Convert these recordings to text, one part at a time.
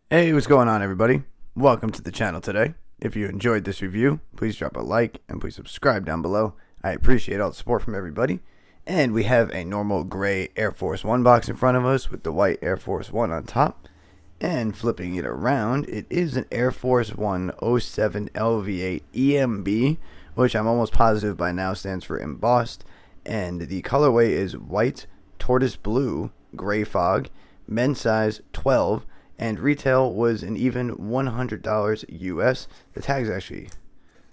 Hey, what's going on, everybody? Welcome to the channel today. If you enjoyed this review, please drop a like and please subscribe down below. I appreciate all the support from everybody. And we have a normal gray Air Force One box in front of us with the white Air Force One on top. And flipping it around, it is an Air Force One '07 LV8 EMB, which I'm almost positive by now stands for embossed. And the colorway is white, tortoise blue, gray fog, men's size 12, and retail was an even $100 US. The tag's actually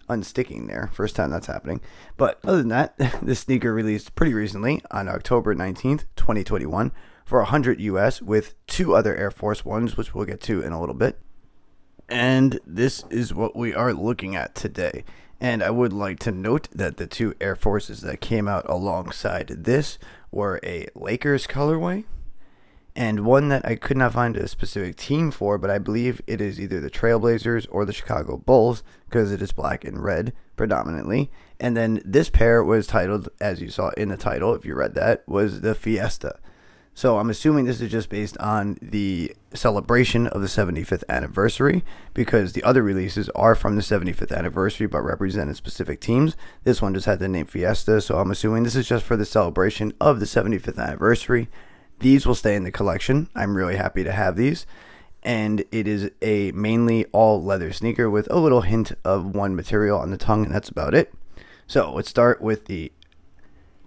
unsticking there. First time that's happening. But other than that, this sneaker released pretty recently on October 19th, 2021 for 100 US with two other Air Force Ones, which we'll get to in a little bit. And this is what we are looking at today. And I would like to note that the two Air Forces that came out alongside this were a Lakers colorway and one that I could not find a specific team for, but I believe it is either the Trailblazers or the Chicago Bulls because it is black and red predominantly. And then this pair was titled, as you saw in the title, if you read that, was the Fiesta. So I'm assuming this is just based on the celebration of the 75th anniversary because the other releases are from the 75th anniversary but represented specific teams. This one just had the name Fiesta, so I'm assuming this is just for the celebration of the 75th anniversary. These will stay in the collection. I'm really happy to have these. And it is a mainly all leather sneaker with a little hint of one material on the tongue, and that's about it. So let's start with the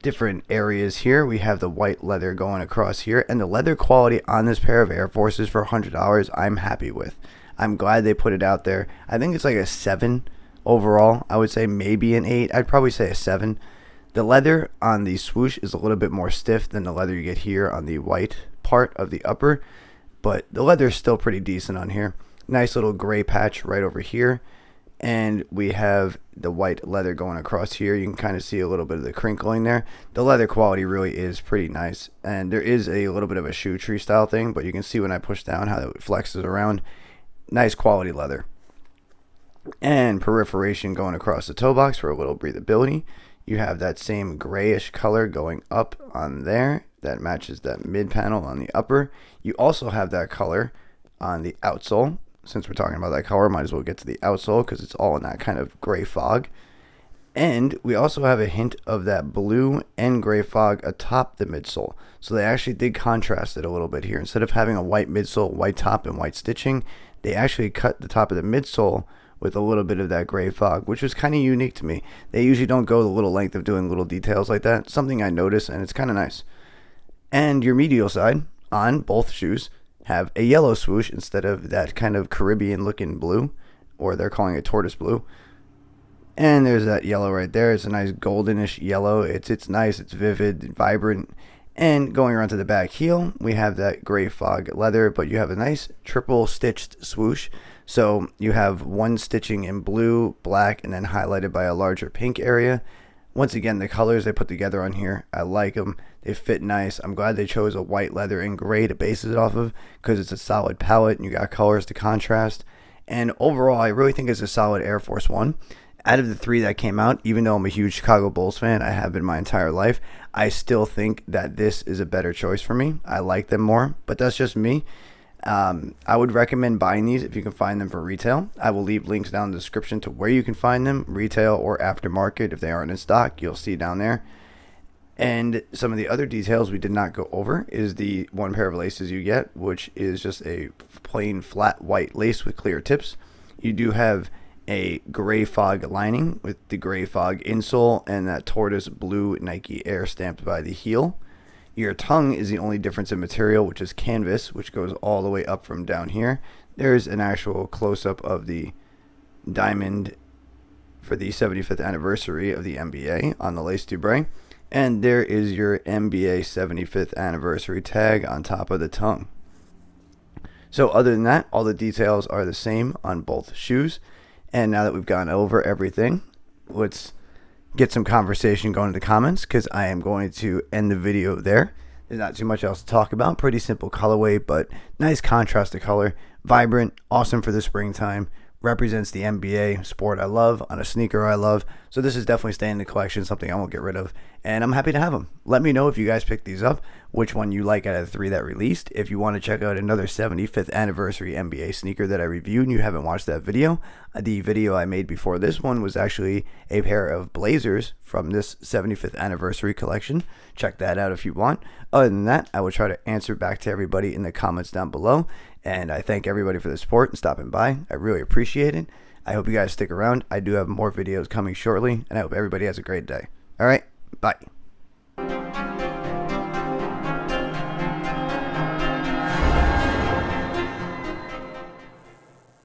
different areas here. We have the white leather going across here, and the leather quality on this pair of Air Forces for $100 I'm happy with. I'm glad they put it out there. I think it's like a 7 overall. I would say maybe an 8. I'd probably say a 7. The leather on the swoosh is a little bit more stiff than the leather you get here on the white part of the upper, but the leather is still pretty decent on here. Nice little gray patch right over here, and we have the white leather going across here. You can kind of see a little bit of the crinkling there. The leather quality really is pretty nice, and there is a little bit of a shoe tree style thing, but you can see when I push down how it flexes around. Nice quality leather. And perforation going across the toe box for a little breathability. You have that same grayish color going up on there that matches that mid panel on the upper. You also have that color on the outsole. Since we're talking about that color, might as well get to the outsole because it's all in that kind of gray fog. And we also have a hint of that blue and gray fog atop the midsole. So they actually did contrast it a little bit here. Instead of having a white midsole, white top, and white stitching, they actually cut the top of the midsole with a little bit of that gray fog, which was kind of unique to me. They usually don't go the little length of doing little details like that. Something I noticed, and it's kind of nice. And your medial side on both shoes have a yellow swoosh instead of that kind of Caribbean looking blue, or they're calling it tortoise blue. And there's that yellow right there. It's a nice goldenish yellow. It's nice, it's vivid, vibrant. And going around to the back heel, we have that gray fog leather, but you have a nice triple stitched swoosh. So you have one stitching in blue, black, and then highlighted by a larger pink area. Once again, the colors they put together on here, I like them. They fit nice. I'm glad they chose a white leather and gray to base it off of because it's a solid palette and you got colors to contrast. And overall, I really think it's a solid Air Force One. Out of the three that came out, even though I'm a huge Chicago Bulls fan, I have been my entire life, I still think that this is a better choice for me. I like them more, but that's just me. I would recommend buying these if you can find them for retail. I will leave links down in the description to where you can find them, retail or aftermarket. If they aren't in stock, you'll see down there. And some of the other details we did not go over is the one pair of laces you get, which is just a plain flat white lace with clear tips. You do have a gray fog lining with the gray fog insole and that tortoise blue Nike Air stamped by the heel. Your tongue is the only difference in material, which is canvas, which goes all the way up from down here. There's an actual close-up of the diamond for the 75th anniversary of the NBA on the lace dubray. And there is your NBA 75th anniversary tag on top of the tongue. So other than that, all the details are the same on both shoes. And now that we've gone over everything, let's get some conversation going in the comments because I am going to end the video there. There's not too much else to talk about. Pretty simple colorway, but nice contrast to color. Vibrant, awesome for the springtime. Represents the NBA sport I love on a sneaker I love. So this is definitely staying in the collection, something I won't get rid of. And I'm happy to have them. Let me know if you guys pick these up. which one you like out of the 3 that released. If you want to check out another 75th Anniversary NBA sneaker that I reviewed and you haven't watched that video, the video I made before this one was actually a pair of Blazers from this 75th Anniversary collection. Check that out if you want. Other than that, I will try to answer back to everybody in the comments down below. And I thank everybody for the support and stopping by. I really appreciate it. I hope you guys stick around. I do have more videos coming shortly, and I hope everybody has a great day. All right, bye.